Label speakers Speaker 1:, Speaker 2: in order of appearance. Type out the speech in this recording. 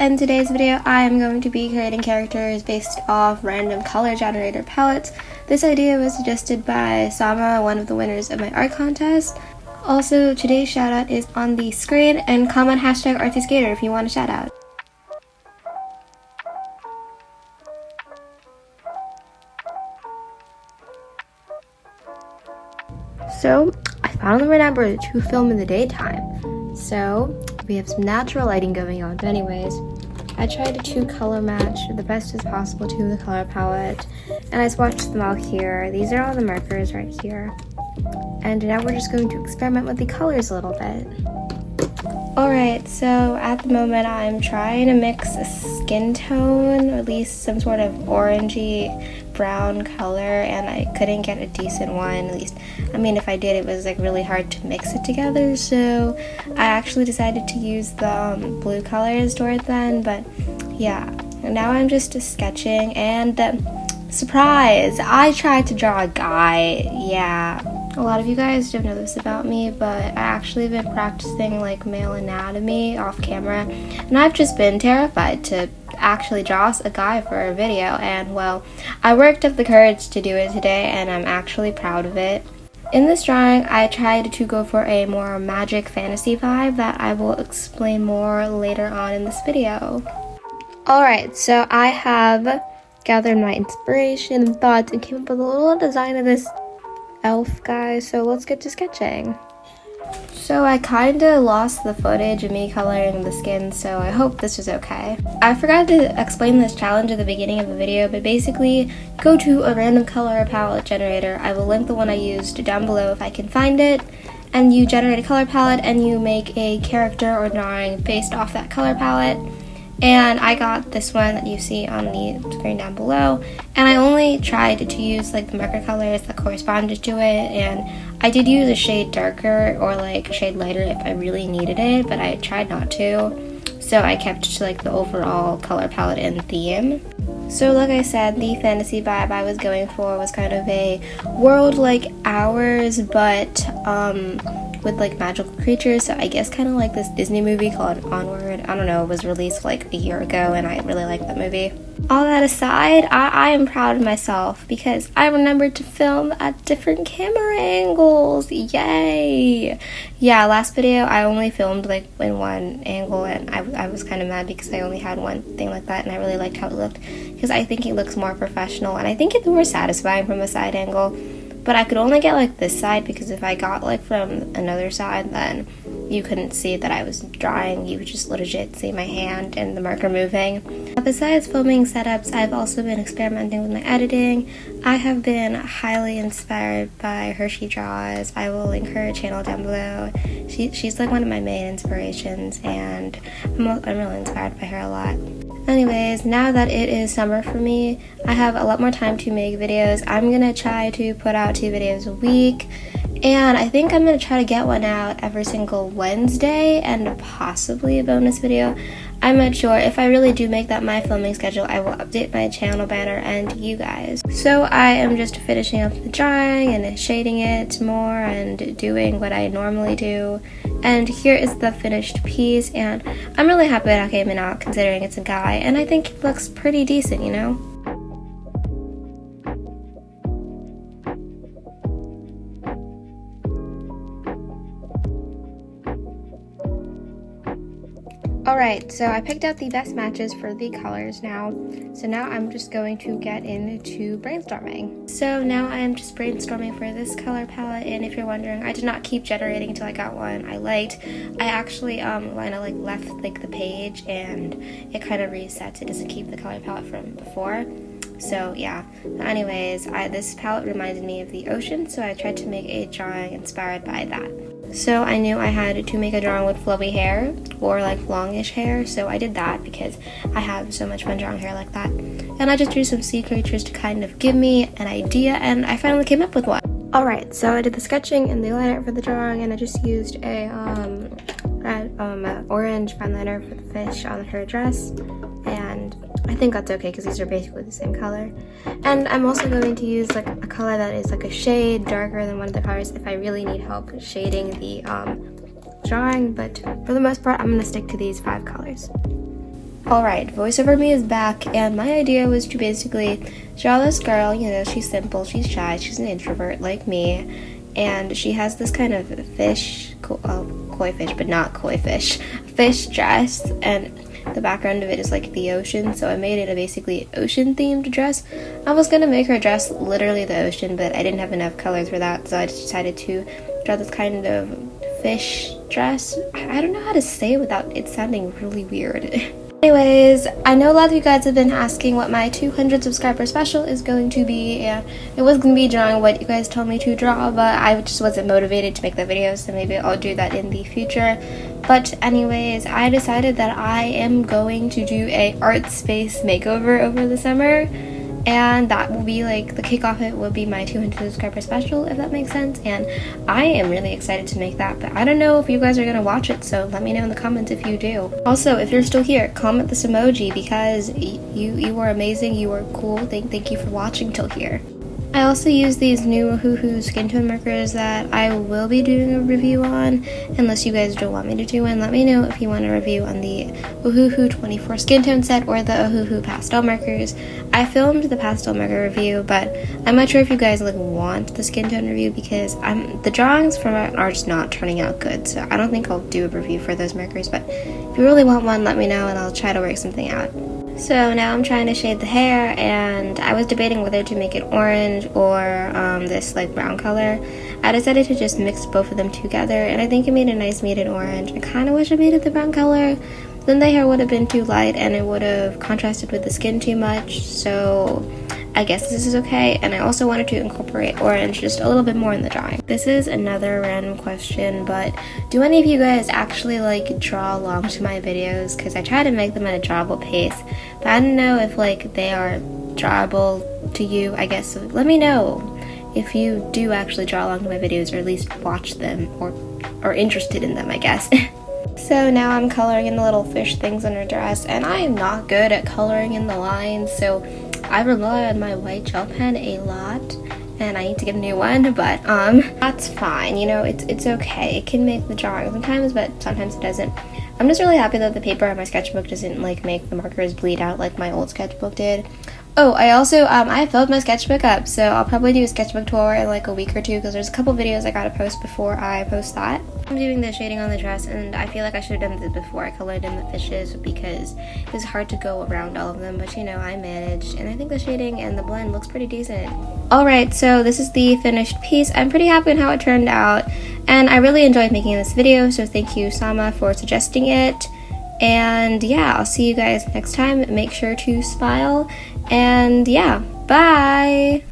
Speaker 1: in today's video I am going to be creating characters based off random color generator palettes. This idea was suggested by Sama, one of the winners of my art contest. Also, today's shout out is on the screen, and comment hashtag #ArtsySkater if you want a shout out. So, I finally remembered to film in the daytime. So, we have some natural lighting going on, but anyways, I tried to color match the best as possible to the color palette, and I swatched them all here. These are all the markers right here. And now we're just going to experiment with the colors a little bit. Alright, so at the moment I'm trying to mix a skin tone, or at least some sort of orangey brown color, and I couldn't get a decent one. At least, I mean, if I did, it was like really hard to mix it together, so I actually decided to use the blue colors towards then. But yeah, now I'm just sketching, and surprise, I tried to draw a guy. Yeah, a lot of you guys don't know this about me, but I actually have been practicing like male anatomy off camera, and I've just been terrified to actually draw a guy for a video, and well, I worked up the courage to do it today, and I'm actually proud of it. In this drawing, I tried to go for a more magic fantasy vibe that I will explain more later on in this video. Alright, so I have gathered my inspiration and thoughts and came up with a little design of this elf guy, so let's get to sketching. So I kinda lost the footage of me coloring the skin, so I hope this was okay. I forgot to explain this challenge at the beginning of the video, but basically, go to a random color palette generator. I will link the one I used down below if I can find it, and you generate a color palette and you make a character or drawing based off that color palette. And I got this one that you see on the screen down below, and I only tried to use like the marker colors that corresponded to it, and I did use a shade darker or like a shade lighter if I really needed it, but I tried not to, so I kept to like the overall color palette and theme. So like I said, the fantasy vibe I was going for was kind of a world like ours, but with like magical creatures, so I guess kind of like this Disney movie called Onward. I don't know, it was released like a year ago, and I really like that movie. All that aside, I am proud of myself because I remembered to film at different camera angles. Yay! Yeah, last video I only filmed like in one angle, and I was kind of mad because I only had one thing like that, and I really liked how it looked because I think it looks more professional, and I think it's more satisfying from a side angle. But I could only get like this side because if I got like from another side, then you couldn't see that I was drawing. You would just legit see my hand and the marker moving. Besides filming setups, I've also been experimenting with my editing. I have been highly inspired by Hershey Draws. I will link her channel down below. She's like one of my main inspirations, and I'm really inspired by her a lot. Anyways, now that it is summer for me, I have a lot more time to make videos. I'm gonna try to put out 2 videos a week, and I think I'm gonna try to get one out every single Wednesday and possibly a bonus video. I'm not sure. If I really do make that my filming schedule, I will update my channel banner and you guys. So I am just finishing up the drawing and shading it more and doing what I normally do. And here is the finished piece, and I'm really happy that it came out considering it's a guy, and I think it looks pretty decent, you know? Alright, so I picked out the best matches for the colors now. So now I'm just going to get into brainstorming. So now I am just brainstorming for this color palette, and if you're wondering, I did not keep generating until I got one I liked. I actually when I like left like the page and it kind of resets. It doesn't keep the color palette from before. So yeah, anyways, this palette reminded me of the ocean, so I tried to make a drawing inspired by that. So I knew I had to make a drawing with flowy hair or like longish hair, so I did that because I have so much fun drawing hair like that. And I just drew some sea creatures to kind of give me an idea, and I finally came up with one. Alright, so I did the sketching and the liner for the drawing, and I just used a orange fine liner for the fish on her dress, and I think that's okay because these are basically the same color. And I'm also going to use like a color that is like a shade darker than one of the colors if I really need help shading the drawing, but for the most part I'm going to stick to these 5 colors. Alright, voiceover me is back, and my idea was to basically draw this girl. You know, she's simple, she's shy, she's an introvert like me, and she has this kind of koi fish, but not koi fish, fish dress, and the background of it is like the ocean, so I made it a basically ocean themed dress. I was gonna make her dress literally the ocean, but I didn't have enough colors for that, so I just decided to draw this kind of fish dress. I don't know how to say it without it sounding really weird. Anyways, I know a lot of you guys have been asking what my 200 subscriber special is going to be, and it was going to be drawing what you guys told me to draw, but I just wasn't motivated to make that video, so maybe I'll do that in the future. But anyways, I decided that I am going to do a art space makeover over the summer, and that will be like the kickoff. It will be my 200 subscriber special, if that makes sense, and I am really excited to make that, but I don't know if you guys are gonna watch it, so let me know in the comments if you do. Also, if you're still here, comment this emoji because you are amazing, you are cool. Thank you for watching till here. I also use these new Woohoo skin tone markers that I will be doing a review on, unless you guys don't want me to do one. Let me know if you want a review on the Woohoo 24 skin tone set or the Woohoo pastel markers. I filmed the pastel marker review, but I'm not sure if you guys like want the skin tone review because the drawings from it are just not turning out good, so I don't think I'll do a review for those markers, but if you really want one, let me know and I'll try to work something out. So now I'm trying to shade the hair, and I was debating whether to make it orange or this like brown color. I decided to just mix both of them together, and I think it made a nice muted orange. I kind of wish I made it the brown color. Then the hair would have been too light and it would have contrasted with the skin too much, so I guess this is okay. And I also wanted to incorporate orange just a little bit more in the drawing. This is another random question, but do any of you guys actually like draw along to my videos? Because I try to make them at a drawable pace, but I don't know if like they are drawable to you, I guess. So let me know if you do actually draw along to my videos, or at least watch them or are interested in them, I guess. So now I'm coloring in the little fish things on her dress, and I am not good at coloring in the lines, so I rely on my white gel pen a lot, and I need to get a new one, but that's fine, you know, it's okay. It can make the drawing sometimes, but sometimes it doesn't. I'm just really happy that the paper on my sketchbook doesn't like make the markers bleed out like my old sketchbook did. Oh, I also, I filled my sketchbook up, so I'll probably do a sketchbook tour in like a week or two, because there's a couple videos I gotta post before I post that. I'm doing the shading on the dress, and I feel like I should have done this before I colored in the fishes, because it's hard to go around all of them, but you know, I managed, and I think the shading and the blend looks pretty decent. Alright, so this is the finished piece. I'm pretty happy with how it turned out, and I really enjoyed making this video, so thank you, Sama, for suggesting it. And yeah, I'll see you guys next time. Make sure to smile, and yeah, bye!